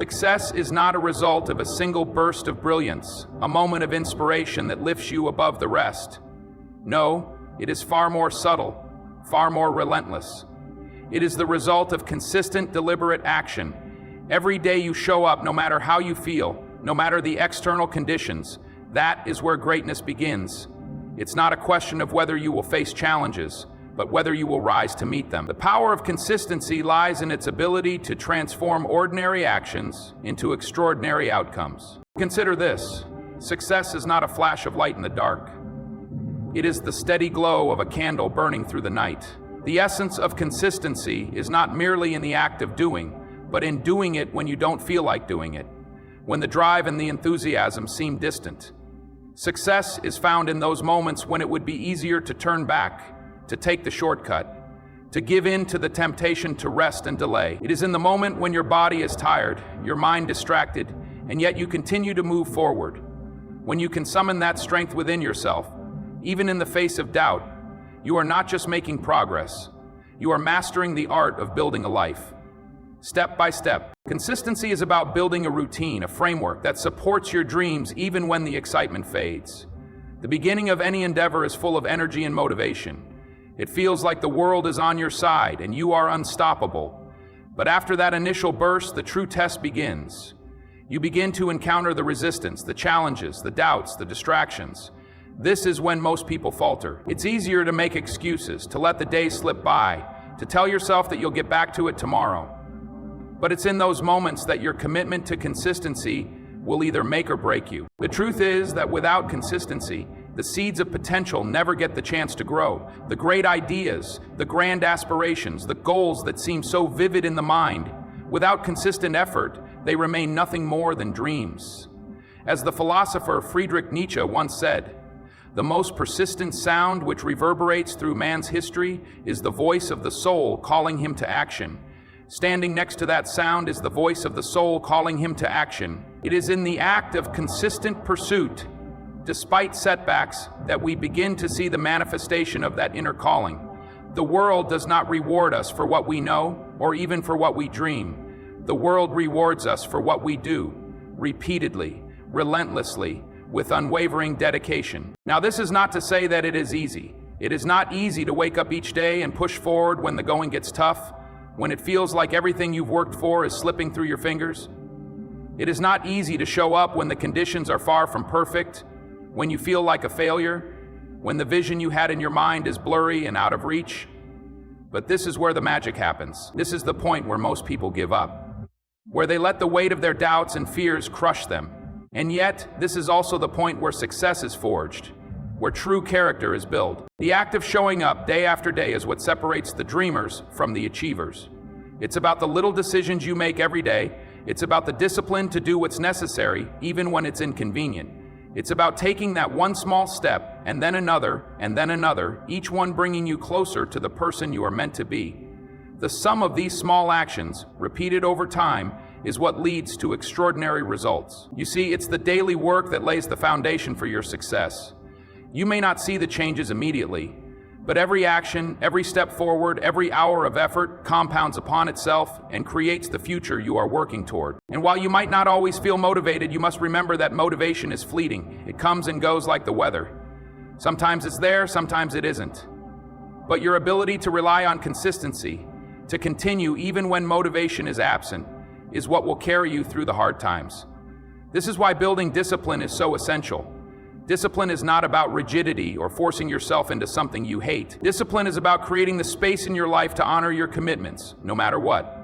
Success is not a result of a single burst of brilliance, a moment of inspiration that lifts you above the rest. No, it is far more subtle, far more relentless. It is the result of consistent, deliberate action. Every day you show up, no matter how you feel, no matter the external conditions. That is where greatness begins. It's not a question of whether you will face challenges, but whether you will rise to meet them. The power of consistency lies in its ability to transform ordinary actions into extraordinary outcomes. Consider this: success is not a flash of light in the dark. It is the steady glow of a candle burning through the night. The essence of consistency is not merely in the act of doing, but in doing it when you don't feel like doing it, when the drive and the enthusiasm seem distant. Success is found in those moments when it would be easier to turn back, to take the shortcut, to give in to the temptation to rest and delay. It is in the moment when your body is tired, your mind distracted, and yet you continue to move forward. When you can summon that strength within yourself, even in the face of doubt, you are not just making progress, you are mastering the art of building a life. Step by step. Consistency is about building a routine, a framework that supports your dreams even when the excitement fades. The beginning of any endeavor is full of energy and motivation. It feels like the world is on your side and you are unstoppable. But after that initial burst, the true test begins. You begin to encounter the resistance, the challenges, the doubts, the distractions. This is when most people falter. It's easier to make excuses, to let the day slip by, to tell yourself that you'll get back to it tomorrow. But it's in those moments that your commitment to consistency will either make or break you. The truth is that without consistency, the seeds of potential never get the chance to grow. The great ideas, the grand aspirations, the goals that seem so vivid in the mind, without consistent effort, they remain nothing more than dreams. As the philosopher Friedrich Nietzsche once said, "The most persistent sound which reverberates through man's history is the voice of the soul calling him to action." Standing next to that sound is the voice of the soul calling him to action. It is in the act of consistent pursuit, despite setbacks, that we begin to see the manifestation of that inner calling. The world does not reward us for what we know or even for what we dream. The world rewards us for what we do, repeatedly, relentlessly, with unwavering dedication. Now, this is not to say that it is easy. It is not easy to wake up each day and push forward when the going gets tough, when it feels like everything you've worked for is slipping through your fingers. It is not easy to show up when the conditions are far from perfect, when you feel like a failure, when the vision you had in your mind is blurry and out of reach. But this is where the magic happens. This is the point where most people give up, where they let the weight of their doubts and fears crush them. And yet, this is also the point where success is forged, where true character is built. The act of showing up day after day is what separates the dreamers from the achievers. It's about the little decisions you make every day. It's about the discipline to do what's necessary, even when it's inconvenient. It's about taking that one small step, and then another, each one bringing you closer to the person you are meant to be. The sum of these small actions, repeated over time, is what leads to extraordinary results. You see, it's the daily work that lays the foundation for your success. You may not see the changes immediately, but every action, every step forward, every hour of effort compounds upon itself and creates the future you are working toward. And while you might not always feel motivated, you must remember that motivation is fleeting. It comes and goes like the weather. Sometimes it's there, sometimes it isn't. But your ability to rely on consistency, to continue even when motivation is absent, is what will carry you through the hard times. This is why building discipline is so essential. Discipline is not about rigidity or forcing yourself into something you hate. Discipline is about creating the space in your life to honor your commitments, no matter what.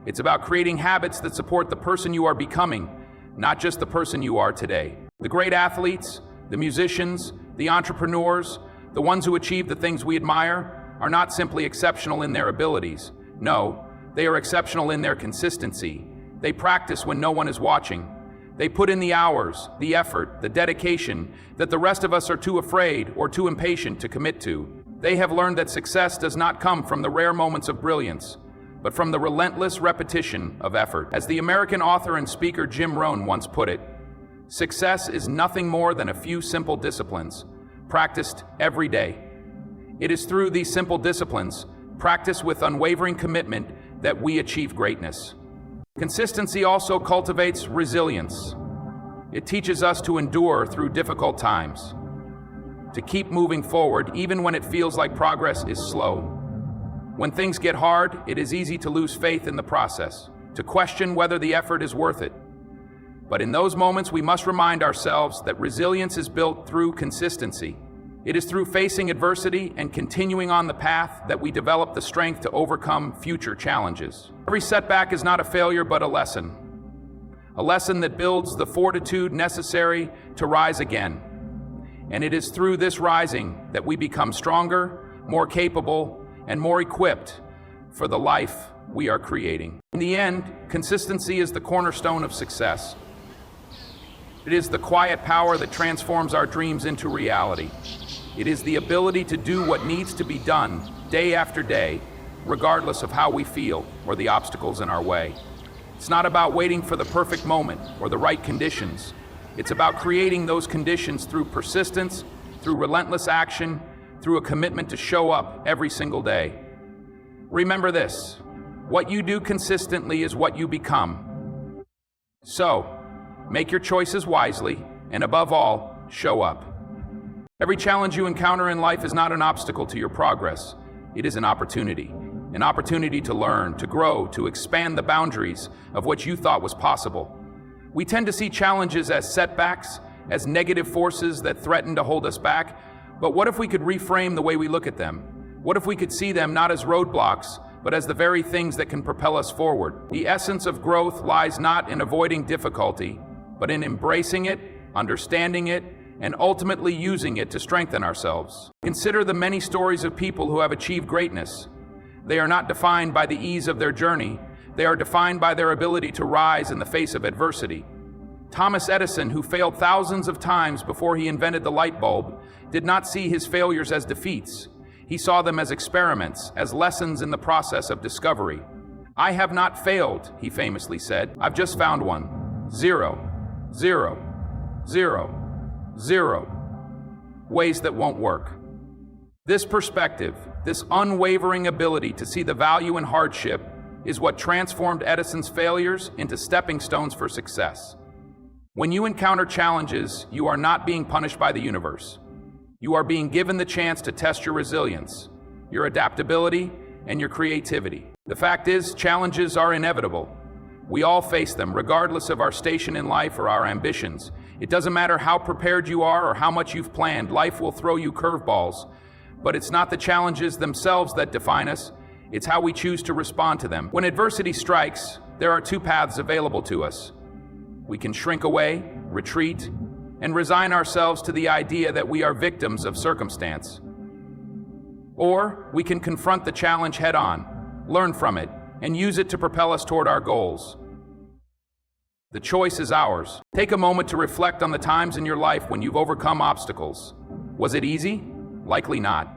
It's about creating habits that support the person you are becoming, not just the person you are today. The great athletes, the musicians, the entrepreneurs, the ones who achieve the things we admire, are not simply exceptional in their abilities. No, they are exceptional in their consistency. They practice when no one is watching. They put in the hours, the effort, the dedication that the rest of us are too afraid or too impatient to commit to. They have learned that success does not come from the rare moments of brilliance, but from the relentless repetition of effort. As the American author and speaker Jim Rohn once put it, success is nothing more than a few simple disciplines, practiced every day. It is through these simple disciplines, practiced with unwavering commitment, that we achieve greatness. Consistency also cultivates resilience. It teaches us to endure through difficult times, to keep moving forward even when it feels like progress is slow. When things get hard, it is easy to lose faith in the process, to question whether the effort is worth it. But in those moments, we must remind ourselves that resilience is built through consistency. It is through facing adversity and continuing on the path that we develop the strength to overcome future challenges. Every setback is not a failure, but a lesson that builds the fortitude necessary to rise again. And it is through this rising that we become stronger, more capable, and more equipped for the life we are creating. In the end, consistency is the cornerstone of success. It is the quiet power that transforms our dreams into reality. It is the ability to do what needs to be done day after day, regardless of how we feel or the obstacles in our way. It's not about waiting for the perfect moment or the right conditions. It's about creating those conditions through persistence, through relentless action, through a commitment to show up every single day. Remember this: what you do consistently is what you become. So, make your choices wisely, and above all, show up. Every challenge you encounter in life is not an obstacle to your progress. It is an opportunity to learn, to grow, to expand the boundaries of what you thought was possible. We tend to see challenges as setbacks, as negative forces that threaten to hold us back. But what if we could reframe the way we look at them? What if we could see them not as roadblocks, but as the very things that can propel us forward? The essence of growth lies not in avoiding difficulty, but in embracing it, understanding it, and ultimately using it to strengthen ourselves. Consider the many stories of people who have achieved greatness. They are not defined by the ease of their journey. They are defined by their ability to rise in the face of adversity. Thomas Edison, who failed thousands of times before he invented the light bulb, did not see his failures as defeats. He saw them as experiments, as lessons in the process of discovery. "I have not failed," he famously said. "I've just found one. 0, 0, 0, 0 ways that won't work." This perspective, this unwavering ability to see the value in hardship, is what transformed Edison's failures into stepping stones for success. When you encounter challenges, you are not being punished by the universe. You are being given the chance to test your resilience, your adaptability, and your creativity. The fact is, challenges are inevitable. We all face them, regardless of our station in life or our ambitions. It doesn't matter how prepared you are or how much you've planned, life will throw you curveballs. But it's not the challenges themselves that define us, it's how we choose to respond to them. When adversity strikes, there are two paths available to us. We can shrink away, retreat, and resign ourselves to the idea that we are victims of circumstance. Or we can confront the challenge head on, learn from it, and use it to propel us toward our goals. The choice is ours. Take a moment to reflect on the times in your life when you've overcome obstacles. Was it easy? Likely not.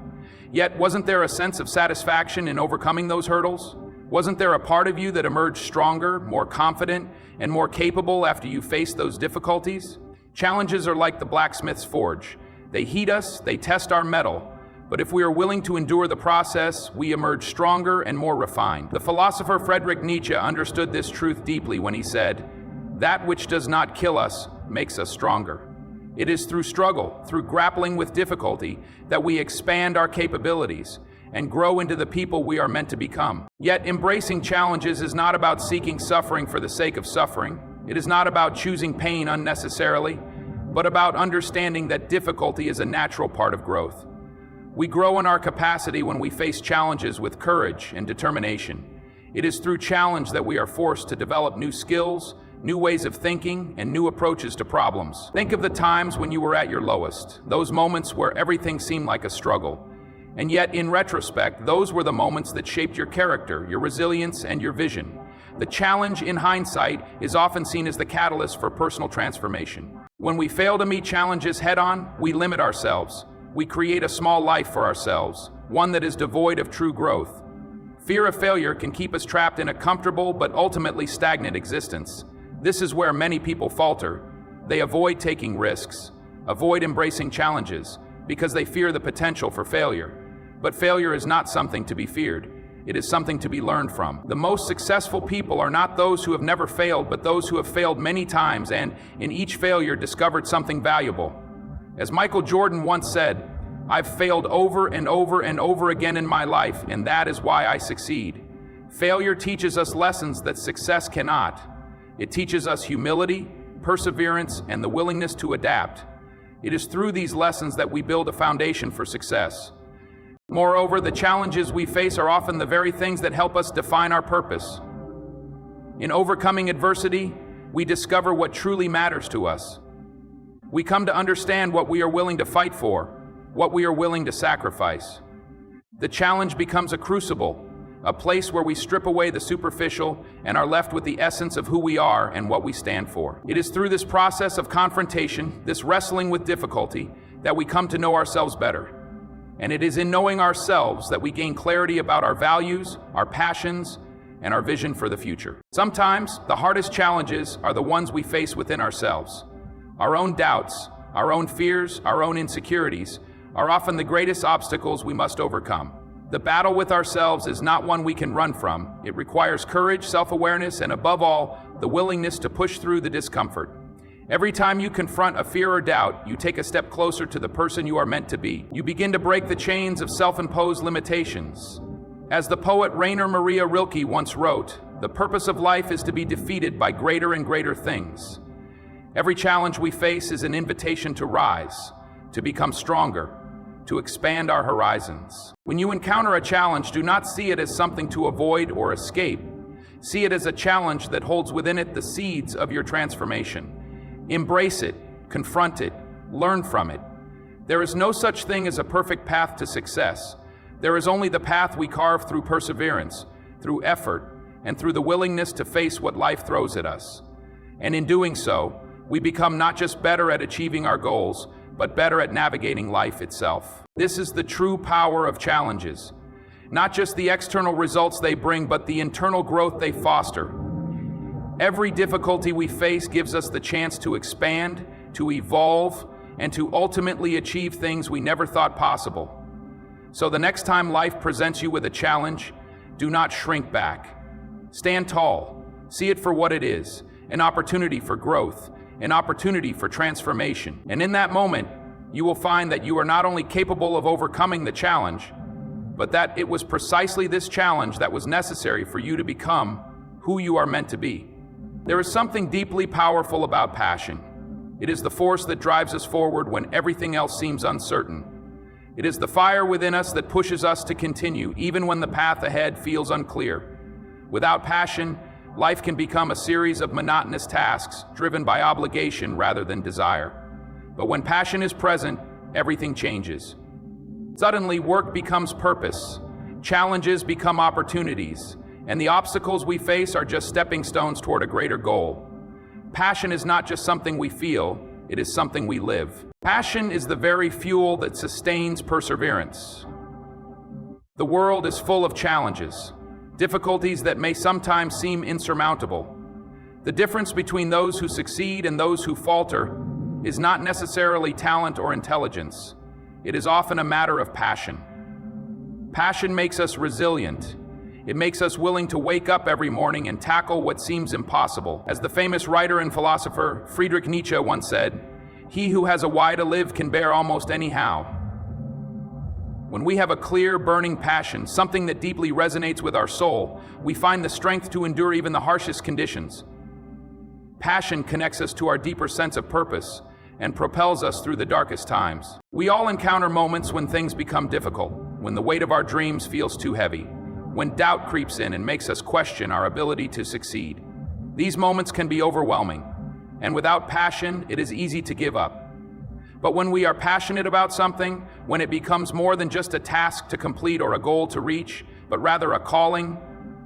Yet, wasn't there a sense of satisfaction in overcoming those hurdles? Wasn't there a part of you that emerged stronger, more confident, and more capable after you faced those difficulties? Challenges are like the blacksmith's forge. They heat us, they test our metal, but if we are willing to endure the process, we emerge stronger and more refined. The philosopher Friedrich Nietzsche understood this truth deeply when he said, "That which does not kill us makes us stronger." It is through struggle, through grappling with difficulty, that we expand our capabilities and grow into the people we are meant to become. Yet embracing challenges is not about seeking suffering for the sake of suffering. It is not about choosing pain unnecessarily, but about understanding that difficulty is a natural part of growth. We grow in our capacity when we face challenges with courage and determination. It is through challenge that we are forced to develop new skills, new ways of thinking, and new approaches to problems. Think of the times when you were at your lowest, those moments where everything seemed like a struggle. And yet, in retrospect, those were the moments that shaped your character, your resilience, and your vision. The challenge, in hindsight, is often seen as the catalyst for personal transformation. When we fail to meet challenges head-on, we limit ourselves. We create a small life for ourselves, one that is devoid of true growth. Fear of failure can keep us trapped in a comfortable but ultimately stagnant existence. This is where many people falter. They avoid taking risks, avoid embracing challenges, because they fear the potential for failure. But failure is not something to be feared. It is something to be learned from. The most successful people are not those who have never failed, but those who have failed many times and in each failure discovered something valuable. As Michael Jordan once said, "I've failed over and over and over again in my life, and that is why I succeed." Failure teaches us lessons that success cannot. It teaches us humility, perseverance, and the willingness to adapt. It is through these lessons that we build a foundation for success. Moreover, the challenges we face are often the very things that help us define our purpose. In overcoming adversity, we discover what truly matters to us. We come to understand what we are willing to fight for, what we are willing to sacrifice. The challenge becomes a crucible, a place where we strip away the superficial and are left with the essence of who we are and what we stand for. It is through this process of confrontation, this wrestling with difficulty, that we come to know ourselves better. And it is in knowing ourselves that we gain clarity about our values, our passions, and our vision for the future. Sometimes, the hardest challenges are the ones we face within ourselves. Our own doubts, our own fears, our own insecurities are often the greatest obstacles we must overcome. The battle with ourselves is not one we can run from. It requires courage, self-awareness, and above all, the willingness to push through the discomfort. Every time you confront a fear or doubt, you take a step closer to the person you are meant to be. You begin to break the chains of self-imposed limitations. As the poet Rainer Maria Rilke once wrote, "The purpose of life is to be defeated by greater and greater things." Every challenge we face is an invitation to rise, to become stronger, to expand our horizons. When you encounter a challenge, do not see it as something to avoid or escape. See it as a challenge that holds within it the seeds of your transformation. Embrace it, confront it, learn from it. There is no such thing as a perfect path to success. There is only the path we carve through perseverance, through effort, and through the willingness to face what life throws at us. And in doing so, we become not just better at achieving our goals, but better at navigating life itself. This is the true power of challenges. Not just the external results they bring, but the internal growth they foster. Every difficulty we face gives us the chance to expand, to evolve, and to ultimately achieve things we never thought possible. So the next time life presents you with a challenge, do not shrink back. Stand tall. See it for what it is, an opportunity for growth, an opportunity for transformation. And in that moment, you will find that you are not only capable of overcoming the challenge, but that it was precisely this challenge that was necessary for you to become who you are meant to be. There is something deeply powerful about passion. It is the force that drives us forward when everything else seems uncertain. It is the fire within us that pushes us to continue, even when the path ahead feels unclear. Without passion, life can become a series of monotonous tasks driven by obligation rather than desire. But when passion is present, everything changes. Suddenly, work becomes purpose, challenges become opportunities, and the obstacles we face are just stepping stones toward a greater goal. Passion is not just something we feel, it is something we live. Passion is the very fuel that sustains perseverance. The world is full of challenges, difficulties that may sometimes seem insurmountable. The difference between those who succeed and those who falter is not necessarily talent or intelligence. It is often a matter of passion. Passion makes us resilient. It makes us willing to wake up every morning and tackle what seems impossible. As the famous writer and philosopher Friedrich Nietzsche once said, "He who has a why to live can bear almost any how." When we have a clear, burning passion, something that deeply resonates with our soul, we find the strength to endure even the harshest conditions. Passion connects us to our deeper sense of purpose and propels us through the darkest times. We all encounter moments when things become difficult, when the weight of our dreams feels too heavy, when doubt creeps in and makes us question our ability to succeed. These moments can be overwhelming, and without passion, it is easy to give up. But when we are passionate about something, when it becomes more than just a task to complete or a goal to reach, but rather a calling,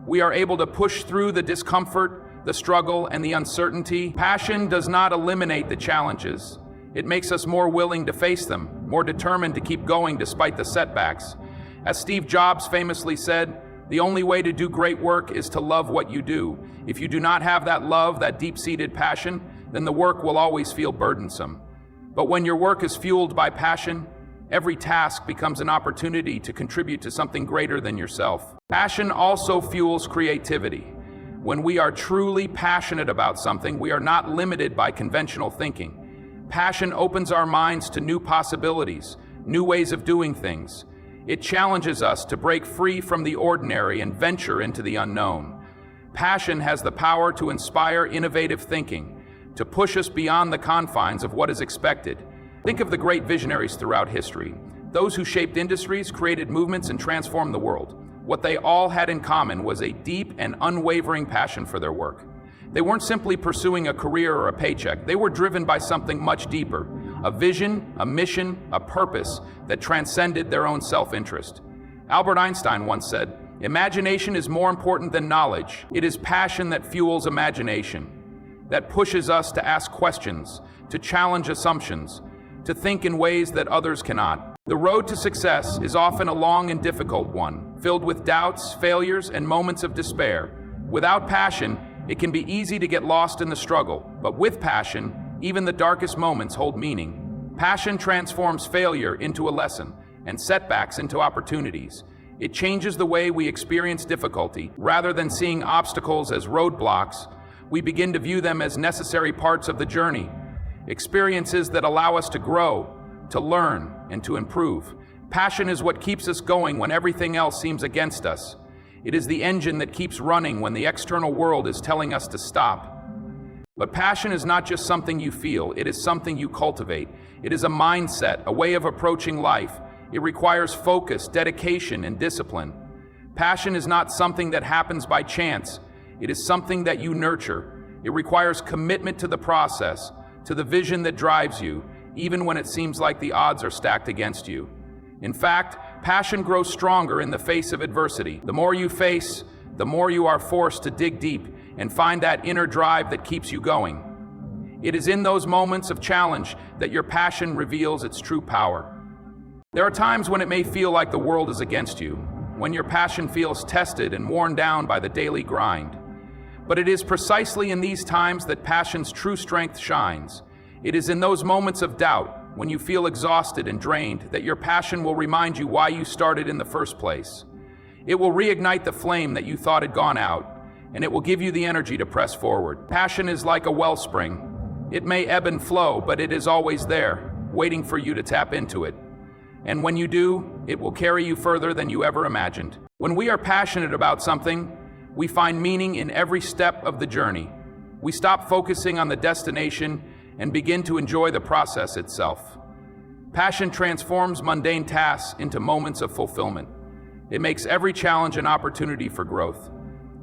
we are able to push through the discomfort, the struggle, and the uncertainty. Passion does not eliminate the challenges. It makes us more willing to face them, more determined to keep going despite the setbacks. As Steve Jobs famously said, "The only way to do great work is to love what you do. If you do not have that love, that deep-seated passion, then the work will always feel burdensome. But when your work is fueled by passion, Every task becomes an opportunity to contribute to something greater than yourself. Passion also fuels creativity. When we are truly passionate about something, we are not limited by conventional thinking. Passion opens our minds to new possibilities, new ways of doing things. It challenges us to break free from the ordinary and venture into the unknown. Passion has the power to inspire innovative thinking, to push us beyond the confines of what is expected. Think of the great visionaries throughout history. Those who shaped industries, created movements, and transformed the world. What they all had in common was a deep and unwavering passion for their work. They weren't simply pursuing a career or a paycheck. They were driven by something much deeper, a vision, a mission, a purpose that transcended their own self-interest. Albert Einstein once said, "Imagination is more important than knowledge. It is passion that fuels imagination, that pushes us to ask questions, to challenge assumptions, to think in ways that others cannot." The road to success is often a long and difficult one, filled with doubts, failures, and moments of despair. Without passion, it can be easy to get lost in the struggle, but with passion, even the darkest moments hold meaning. Passion transforms failure into a lesson and setbacks into opportunities. It changes the way we experience difficulty. Rather than seeing obstacles as roadblocks, we begin to view them as necessary parts of the journey, experiences that allow us to grow, to learn, and to improve. Passion is what keeps us going when everything else seems against us. It is the engine that keeps running when the external world is telling us to stop. But passion is not just something you feel, it is something you cultivate. It is a mindset, a way of approaching life. It requires focus, dedication, and discipline. Passion is not something that happens by chance. It is something that you nurture. It requires commitment to the process, to the vision that drives you, even when it seems like the odds are stacked against you. In fact, passion grows stronger in the face of adversity. The more you face, the more you are forced to dig deep and find that inner drive that keeps you going. It is in those moments of challenge that your passion reveals its true power. There are times when it may feel like the world is against you, when your passion feels tested and worn down by the daily grind. But it is precisely in these times that passion's true strength shines. It is in those moments of doubt, when you feel exhausted and drained, that your passion will remind you why you started in the first place. It will reignite the flame that you thought had gone out, and it will give you the energy to press forward. Passion is like a wellspring. It may ebb and flow, but it is always there, waiting for you to tap into it. And when you do, it will carry you further than you ever imagined. When we are passionate about something, we find meaning in every step of the journey. We stop focusing on the destination and begin to enjoy the process itself. Passion transforms mundane tasks into moments of fulfillment. It makes every challenge an opportunity for growth.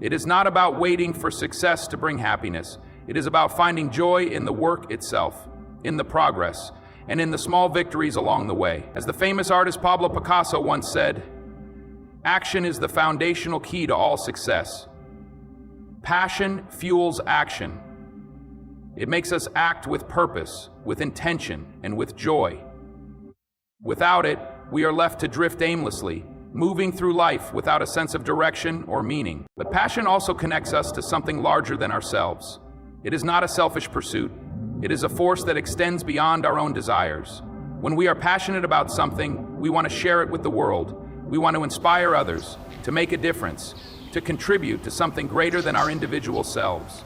It is not about waiting for success to bring happiness. It is about finding joy in the work itself, in the progress, and in the small victories along the way. As the famous artist Pablo Picasso once said, "Action is the foundational key to all success." Passion fuels action. It makes us act with purpose, with intention, and with joy. Without it, we are left to drift aimlessly, moving through life without a sense of direction or meaning. But passion also connects us to something larger than ourselves. It is not a selfish pursuit. It is a force that extends beyond our own desires. When we are passionate about something, we want to share it with the world. We want to inspire others, to make a difference, to contribute to something greater than our individual selves.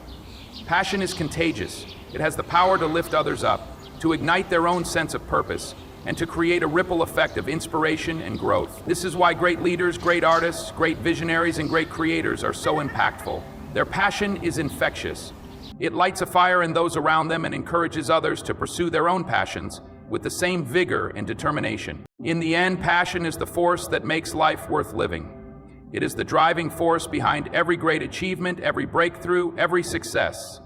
Passion is contagious. It has the power to lift others up, to ignite their own sense of purpose, and to create a ripple effect of inspiration and growth. This is why great leaders, great artists, great visionaries, and great creators are so impactful. Their passion is infectious. It lights a fire in those around them and encourages others to pursue their own passions with the same vigor and determination. In the end, passion is the force that makes life worth living. It is the driving force behind every great achievement, every breakthrough, every success.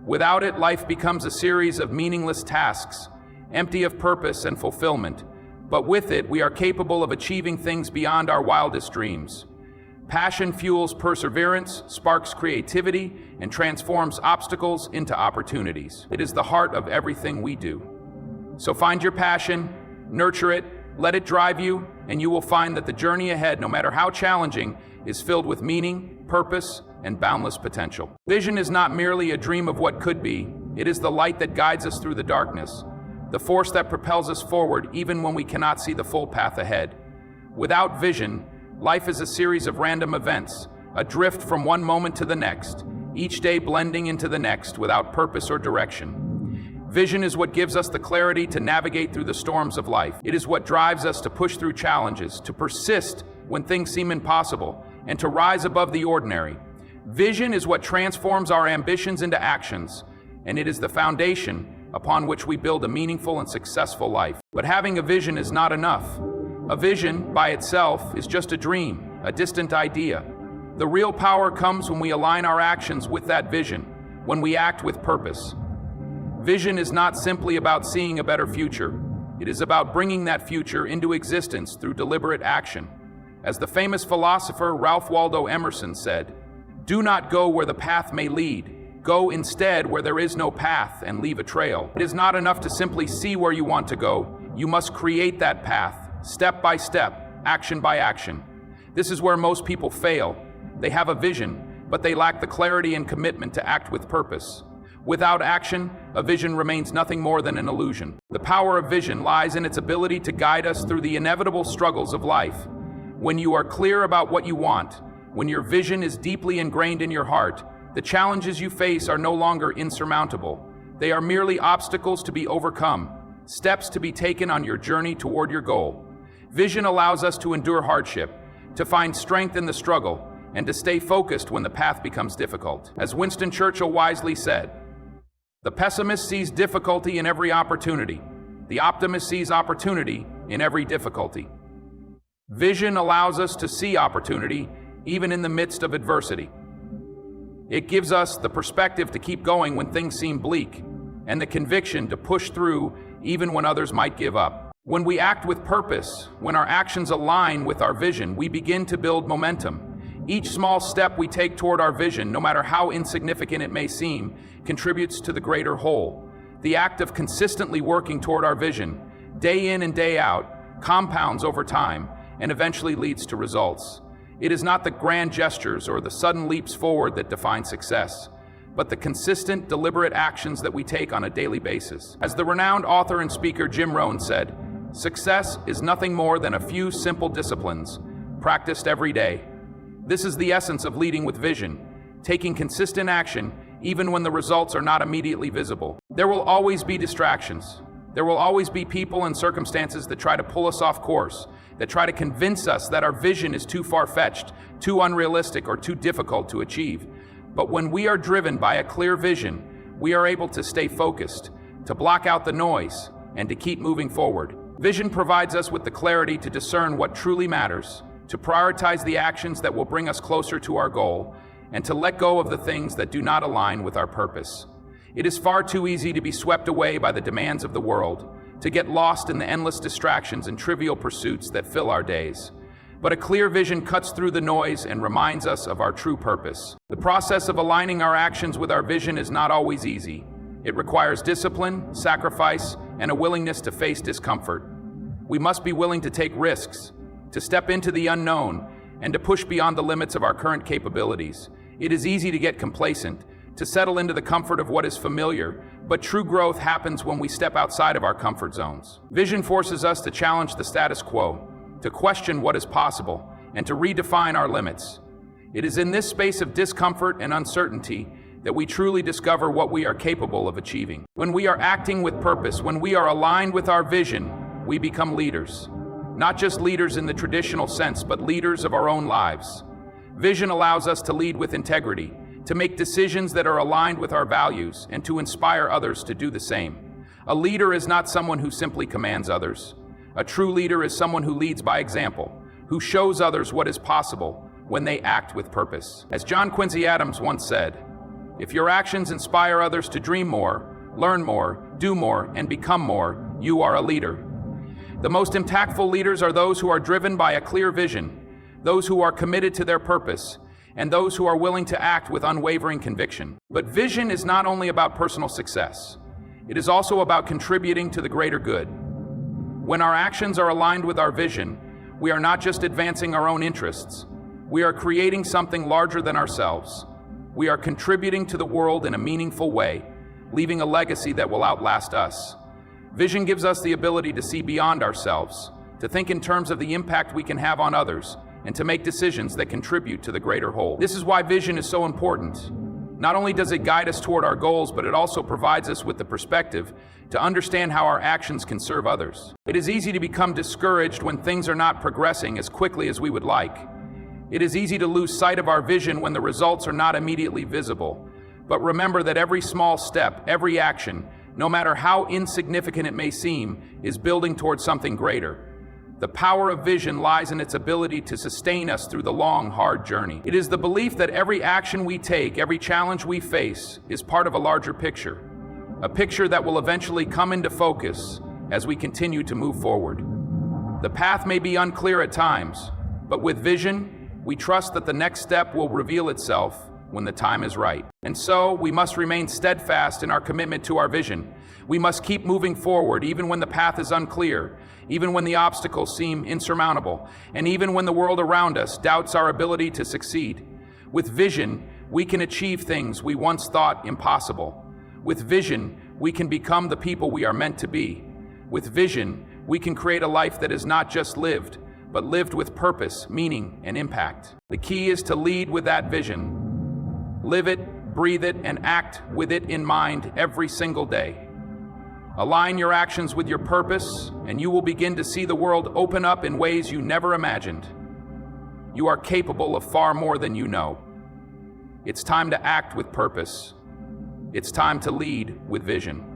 Without it, life becomes a series of meaningless tasks, empty of purpose and fulfillment. But with it, we are capable of achieving things beyond our wildest dreams. Passion fuels perseverance, sparks creativity, and transforms obstacles into opportunities. It is the heart of everything we do. So find your passion, nurture it, let it drive you, and you will find that the journey ahead, no matter how challenging, is filled with meaning, purpose, and boundless potential. Vision is not merely a dream of what could be, it is the light that guides us through the darkness. the force that propels us forward even when we cannot see the full path ahead. Without vision, life is a series of random events, a drift from one moment to the next, each day blending into the next without purpose or direction. Vision is what gives us the clarity to navigate through the storms of life. It is what drives us to push through challenges, to persist when things seem impossible, and to rise above the ordinary. Vision is what transforms our ambitions into actions, and it is the foundation upon which we build a meaningful and successful life. But having a vision is not enough. A vision by itself is just a dream, a distant idea. The real power comes when we align our actions with that vision, when we act with purpose. Vision is not simply about seeing a better future. It is about bringing that future into existence through deliberate action. As the famous philosopher Ralph Waldo Emerson said, "Do not go where the path may lead. Go instead where there is no path and leave a trail." It is not enough to simply see where you want to go. You must create that path, step by step, action by action. This is where most people fail. They have a vision, but they lack the clarity and commitment to act with purpose. Without action, a vision remains nothing more than an illusion. The power of vision lies in its ability to guide us through the inevitable struggles of life. When you are clear about what you want, when your vision is deeply ingrained in your heart, the challenges you face are no longer insurmountable. They are merely obstacles to be overcome, steps to be taken on your journey toward your goal. Vision allows us to endure hardship, to find strength in the struggle, and to stay focused when the path becomes difficult. As Winston Churchill wisely said, "The pessimist sees difficulty in every opportunity. The optimist sees opportunity in every difficulty." Vision allows us to see opportunity even in the midst of adversity. It gives us the perspective to keep going when things seem bleak, and the conviction to push through even when others might give up. When we act with purpose, when our actions align with our vision, we begin to build momentum. Each small step we take toward our vision, no matter how insignificant it may seem, contributes to the greater whole. The act of consistently working toward our vision, day in and day out, compounds over time and eventually leads to results. It is not the grand gestures or the sudden leaps forward that define success, but the consistent, deliberate actions that we take on a daily basis. As the renowned author and speaker Jim Rohn said, "Success is nothing more than a few simple disciplines, practiced every day." This is the essence of leading with vision, taking consistent action even when the results are not immediately visible. There will always be distractions. There will always be people and circumstances that try to pull us off course, that try to convince us that our vision is too far-fetched, too unrealistic, or too difficult to achieve. But when we are driven by a clear vision, we are able to stay focused, to block out the noise, and to keep moving forward. Vision provides us with the clarity to discern what truly matters, to prioritize the actions that will bring us closer to our goal, and to let go of the things that do not align with our purpose. It is far too easy to be swept away by the demands of the world, to get lost in the endless distractions and trivial pursuits that fill our days. But a clear vision cuts through the noise and reminds us of our true purpose. The process of aligning our actions with our vision is not always easy. It requires discipline, sacrifice, and a willingness to face discomfort. We must be willing to take risks, to step into the unknown, and to push beyond the limits of our current capabilities. It is easy to get complacent, to settle into the comfort of what is familiar, but true growth happens when we step outside of our comfort zones. Vision forces us to challenge the status quo, to question what is possible, and to redefine our limits. It is in this space of discomfort and uncertainty that we truly discover what we are capable of achieving. When we are acting with purpose, when we are aligned with our vision, we become leaders. Not just leaders in the traditional sense, but leaders of our own lives. Vision allows us to lead with integrity, to make decisions that are aligned with our values, and to inspire others to do the same. A leader is not someone who simply commands others. A true leader is someone who leads by example, who shows others what is possible when they act with purpose. As John Quincy Adams once said, "If your actions inspire others to dream more, learn more, do more, and become more, you are a leader." The most impactful leaders are those who are driven by a clear vision, those who are committed to their purpose, and those who are willing to act with unwavering conviction. But vision is not only about personal success. It is also about contributing to the greater good. When our actions are aligned with our vision, we are not just advancing our own interests. We are creating something larger than ourselves. We are contributing to the world in a meaningful way, leaving a legacy that will outlast us. Vision gives us the ability to see beyond ourselves, to think in terms of the impact we can have on others, and to make decisions that contribute to the greater whole. This is why vision is so important. Not only does it guide us toward our goals, but it also provides us with the perspective to understand how our actions can serve others. It is easy to become discouraged when things are not progressing as quickly as we would like. It is easy to lose sight of our vision when the results are not immediately visible. But remember that every small step, every action, no matter how insignificant it may seem, is building towards something greater. The power of vision lies in its ability to sustain us through the long, hard journey. It is the belief that every action we take, every challenge we face, is part of a larger picture. A picture that will eventually come into focus as we continue to move forward. The path may be unclear at times, but with vision, we trust that the next step will reveal itself when the time is right. And so, we must remain steadfast in our commitment to our vision. We must keep moving forward even when the path is unclear, even when the obstacles seem insurmountable, and even when the world around us doubts our ability to succeed. With vision, we can achieve things we once thought impossible. With vision, we can become the people we are meant to be. With vision, we can create a life that is not just lived, but lived with purpose, meaning, and impact. The key is to lead with that vision. Live it, breathe it, and act with it in mind every single day. Align your actions with your purpose, and you will begin to see the world open up in ways you never imagined. You are capable of far more than you know. It's time to act with purpose. It's time to lead with vision.